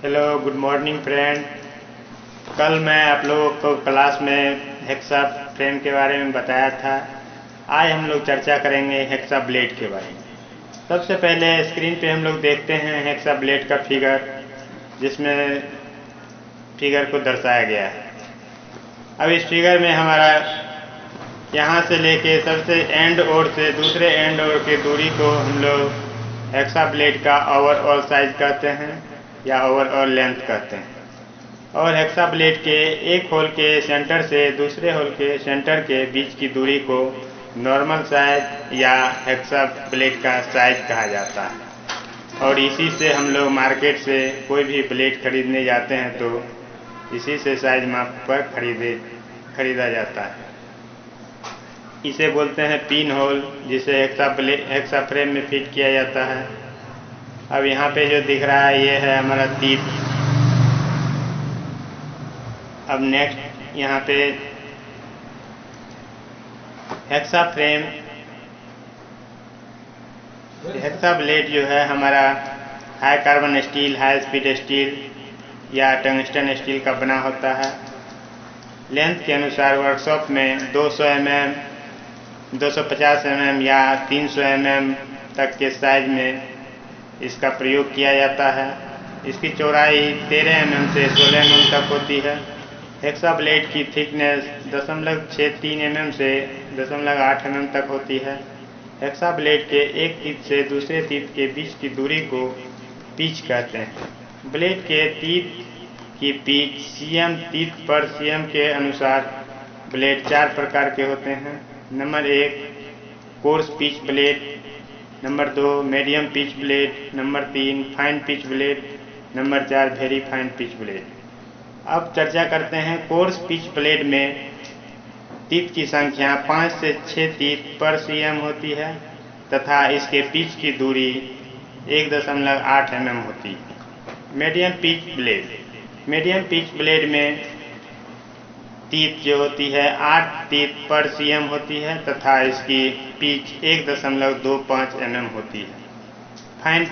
Hello, good morning friend. कल मैं आप लोगों को क्लास में हेक्सा फ्रेम के बारे में बताया था। आज हम लोग चर्चा करेंगे हेक्सा ब्लेड के बारे में। सबसे पहले स्क्रीन पे हम लोग देखते हैं हेक्सा ब्लेड का फिगर, जिसमें फिगर को दर्शाया गया है। अब इस फिगर में हमारा यहाँ से लेके सबसे एंड ओर से दूसरे एंड ओर की दूरी को हम लोग हेक्सा ब्लेड का ओवरऑल साइज कहते हैं या ओवरऑल लेंथ कहते हैं। और हेक्सा ब्लेड के एक होल के सेंटर से दूसरे होल के सेंटर के बीच की दूरी को नॉर्मल साइज या हेक्सा ब्लेड का साइज कहा जाता है। और इसी से हम लोग मार्केट से कोई भी ब्लेड खरीदने जाते हैं तो इसी से साइज माप पर खरीदा जाता है। इसे बोलते हैं पिन होल, जिसे हेक्सा फ्रेम में फिट किया जाता है। अब यहाँ पे जो दिख रहा है ये है हमारा तीत। अब नेक्स्ट यहाँ पे हेक्सा ब्लेड जो है हमारा high carbon steel, high speed steel या टंगस्टन स्टील का बना होता है। लेंथ के अनुसार वर्कशॉप में 200 mm, 250 mm या 300 mm तक के साइज में इसका प्रयोग किया जाता है। इसकी चौड़ाई 13 mm से 16 mm तक होती है। हेक्सा ब्लेड की थिकनेस 0.63 mm से 0.8 mm तक होती है। हेक्सा ब्लेड के एक तीत से दूसरे तीत के बीच की दूरी को पिच कहते हैं। ब्लेड के तीत की पिच cm तीत पर cm के अनुसार ब्लेड 4 प्रकार के होते हैं। Number 1 course pitch blade, number 2 medium pitch blade, number 3 fine pitch blade, number 4 very fine pitch blade. अब चर्चा करते हैं कोर्स पिच ब्लेड में तीत की संख्या 5 से 6 तीत पर cm होती है तथा इसके पिच की दूरी 1.8 mm होती है। मीडियम पिच ब्लेड में तीत जो होती है 8 तीत पर cm होती है तथा इसकी पिच 1.25 mm होती है। फाइन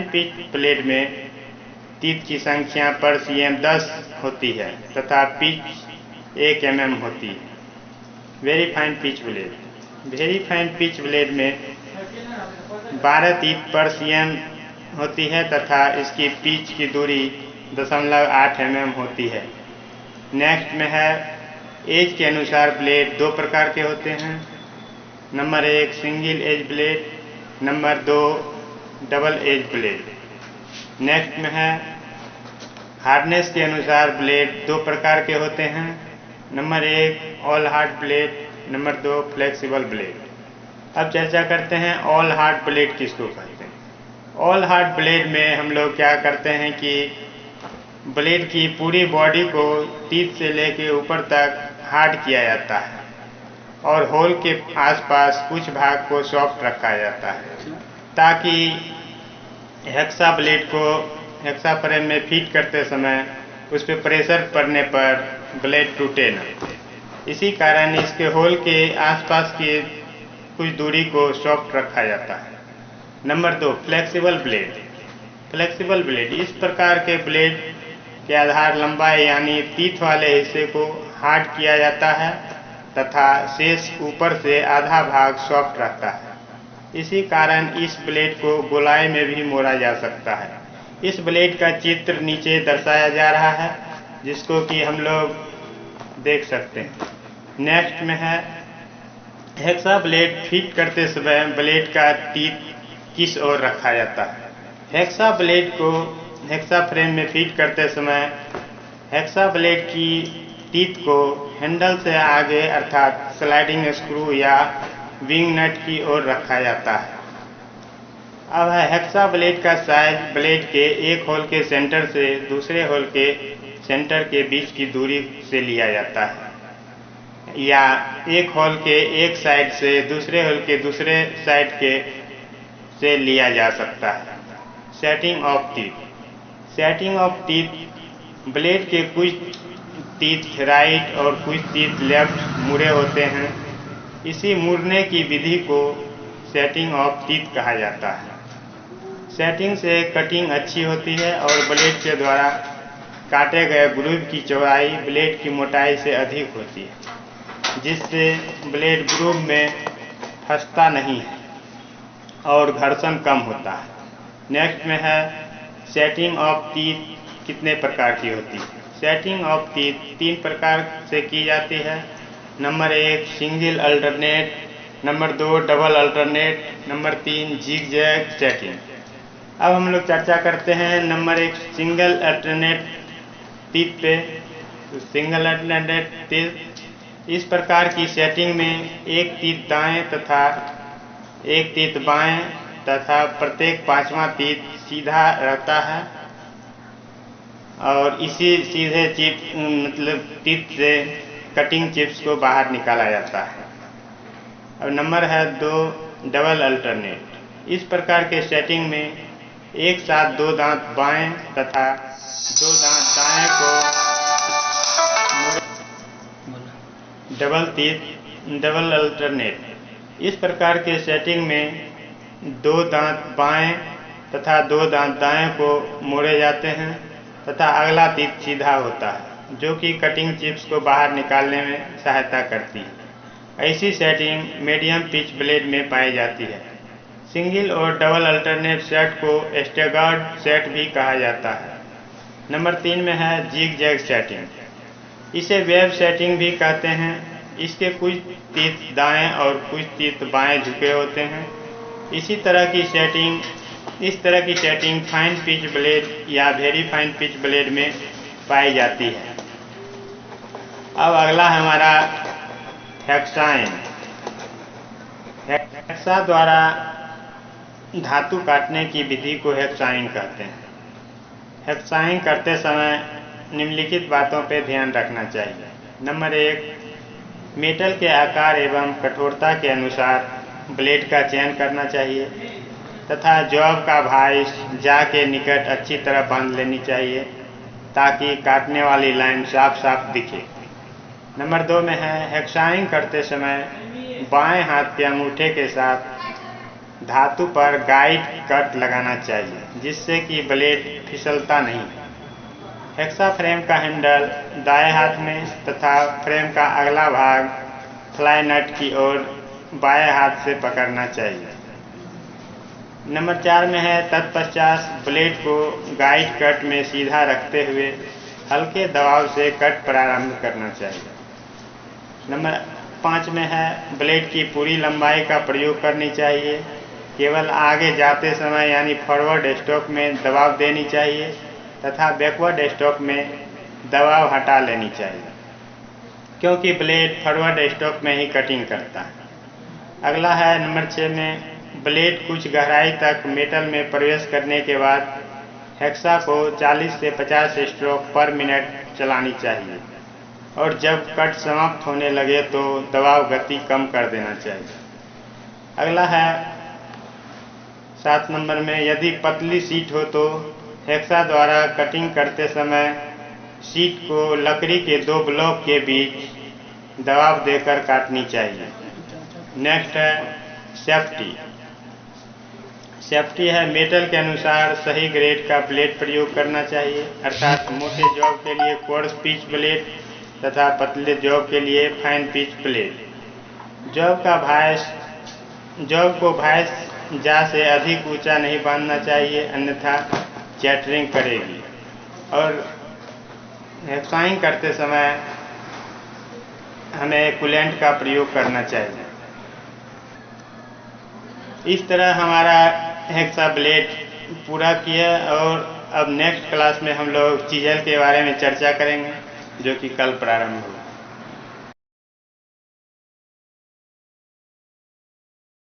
पिच ब्लेड में तीत की संख्या पर cm 10 होती है तथा पिच 1 mm होती है। वेरी फाइन पिच ब्लेड में 12 तीत पर cm होती है तथा इसकी पिच की दूरी 0.8 mm होती है। नेक्स्ट में है एज के अनुसार ब्लेड 2 प्रकार के होते हैं। Number 1 single edge blade, number 2 double edge blade. Next में है हार्डनेस के अनुसार ब्लेड 2 प्रकार के होते हैं। Number 1 all hard blade, number 2 flexible blade. अब चर्चा करते हैं ऑल हार्ड ब्लेड किसको कहते हैं। ऑल हार्ड ब्लेड में हम लोग क्या करते हैं कि ब्लेड की पूरी बॉडी को तीत से लेके ऊपर तक हार्ड किया जाता है और होल के आसपास कुछ भाग को सॉफ्ट रखा जाता है ताकि हेक्सा ब्लेड को हेक्सा फ्रेम में फिट करते समय उस पर प्रेशर पड़ने पर ब्लेड टूटे न। इसी कारण इसके होल के आसपास की कुछ दूरी को सॉफ्ट रखा जाता है। नंबर 2 फ्लेक्सिबल ब्लेड इस प्रकार के ब्लेड के आधार लंबाई यानी तीत वाले हिस्से को हार्ड किया जाता है तथा शेष ऊपर से आधा भाग सॉफ्ट रहता है। इसी कारण इस ब्लेड को गोलाई में भी मोड़ा जा सकता है। इस ब्लेड का चित्र नीचे दर्शाया जा रहा है जिसको कि हम लोग देख सकते हैं। नेक्स्ट में है हेक्सा ब्लेड फिट करते समय ब्लेड का तीत किस ओर रखा जाता है। हेक्सा ब्लेड को हेक्सा फ्रेम में फिट करते समय हेक्सा ब्लेड की तीत को हैंडल से आगे अर्थात स्लाइडिंग स्क्रू या विंग नट की ओर रखा जाता है। अब है हेक्सा ब्लेड का साइज ब्लेड के एक होल के सेंटर से दूसरे होल के सेंटर के बीच की दूरी से लिया जाता है या एक होल के एक साइड से दूसरे होल के दूसरे साइड के से लिया जा सकता है। सेटिंग ऑफ टीथ ब्लेड के कुछ टीथ राइट और कुछ टीथ लेफ्ट मुड़े होते हैं। इसी मुड़ने की विधि को सेटिंग ऑफ टीथ कहा जाता है। सेटिंग से कटिंग अच्छी होती है और ब्लेड के द्वारा काटे गए ग्रूव की चौड़ाई ब्लेड की मोटाई से अधिक होती है, जिससे ब्लेड ग्रूव में फंसता नहीं है और घर्षण कम होता है। नेक्स्ट में है सेटिंग ऑफ टीथ कितने प्रकार की होती है। सेटिंग ऑफ टीथ 3 प्रकार से की जाती है। Number 1 single alternate, number 2 double alternate, number 3 zigzag setting. अब हम लोग चर्चा करते हैं नंबर 1 सिंगल अल्टरनेट टीथ पे। तो सिंगल अल्टरनेट टीथ इस प्रकार की सेटिंग में एक टीथ दाएं तथा एक टीथ बाएं तथा प्रत्येक 5वां टीथ सीधा रहता है और इसी सीधे चिप मतलब टीथ से कटिंग चिप्स को बाहर निकाला जाता है। और नंबर है 2 डबल अल्टरनेट। इस प्रकार के सेटिंग में एक साथ 2 दांत बाएं तथा 2 दांत दाएं को डबल अल्टरनेट। इस प्रकार के सेटिंग में 2 दांत बाएं तथा 2 दांत दाएं को मोड़े जाते हैं तथा अगला टीथ सीधा होता है, जो कि कटिंग चिप्स को बाहर निकालने में सहायता करती है। ऐसी सेटिंग मीडियम पिच ब्लेड में पाई जाती है। सिंगल और डबल अल्टरनेट सेट को स्टैगर्ड सेट भी कहा जाता है। नंबर 3 में है जिग जैग सेटिंग। इसे वेव सेटिंग भी कहते हैं। इसके कुछ टीथ दाएं और कुछ टीथ बाएं झुके होते हैं। इस तरह की सेटिंग फाइन पिच ब्लेड या वेरी फाइन पिच ब्लेड में पाई जाती है। अब अगला हमारा हेक्साइन। हेक्सा द्वारा धातु काटने की विधि को हेक्साइन कहते हैं। हेक्साइन करते समय निम्नलिखित बातों पर ध्यान रखना चाहिए। नंबर 1 मेटल के आकार एवं कठोरता के अनुसार ब्लेड का चयन करना चाहिए तथा जॉब का भाइस जा के निकट अच्छी तरह बांध लेनी चाहिए ताकि काटने वाली लाइन साफ साफ दिखे। नंबर 2 में है हेक्साइन करते समय बाएं हाथ के अंगूठे के साथ धातु पर गाइड कट लगाना चाहिए, जिससे कि ब्लेड फिसलता नहीं। हेक्सा फ्रेम का हैंडल दाएं हाथ में तथा फ्रेम का अगला भाग फ्लाई नट की ओर बाएं हाथ से पकड़ना चाहिए। नंबर 4 में है तत्पश्चात ब्लेड को गाइड कट में सीधा रखते हुए हल्के दबाव से कट प्रारंभ करना चाहिए। नंबर 5 में है ब्लेड की पूरी लंबाई का प्रयोग करनी चाहिए। केवल आगे जाते समय यानी फॉरवर्ड स्ट्रोक में दबाव देनी चाहिए तथा बैकवर्ड स्ट्रोक में दबाव हटा लेनी चाहिए, क्योंकि ब्लेड फॉरवर्ड स्ट्रोक में ही कटिंग करता है। अगला है नंबर 6 में ब्लेड कुछ गहराई तक मेटल में प्रवेश करने के बाद हेक्सा को 40 से 50 स्ट्रोक पर मिनट चलानी चाहिए और जब कट समाप्त होने लगे तो दबाव गति कम कर देना चाहिए। अगला है 7 नंबर में यदि पतली सीट हो तो हेक्सा द्वारा कटिंग करते समय सीट को लकड़ी के 2 ब्लॉक के बीच दबाव देकर काटनी चाहिए। नेक्स्ट है सेफ्टी। सेफ्टी है मेटल के अनुसार सही ग्रेड का ब्लेड प्रयोग करना चाहिए, अर्थात मोटे जॉब के लिए कोर्स पिच ब्लेड तथा पतले जॉब के लिए फाइन पिच ब्लेड। जॉब को भाइस जा से अधिक ऊंचा नहीं बांधना चाहिए, अन्यथा चैटरिंग करेगी। और हेक्साइन करते समय हमें कूलेंट का प्रयोग करना चाहिए। इस तरह हमारा हेक्सा ब्लेड पूरा किया और अब नेक्स्ट क्लास में हम लोग चीजल के बारे में चर्चा करेंगे, जो कि कल प्रारंभ होगा।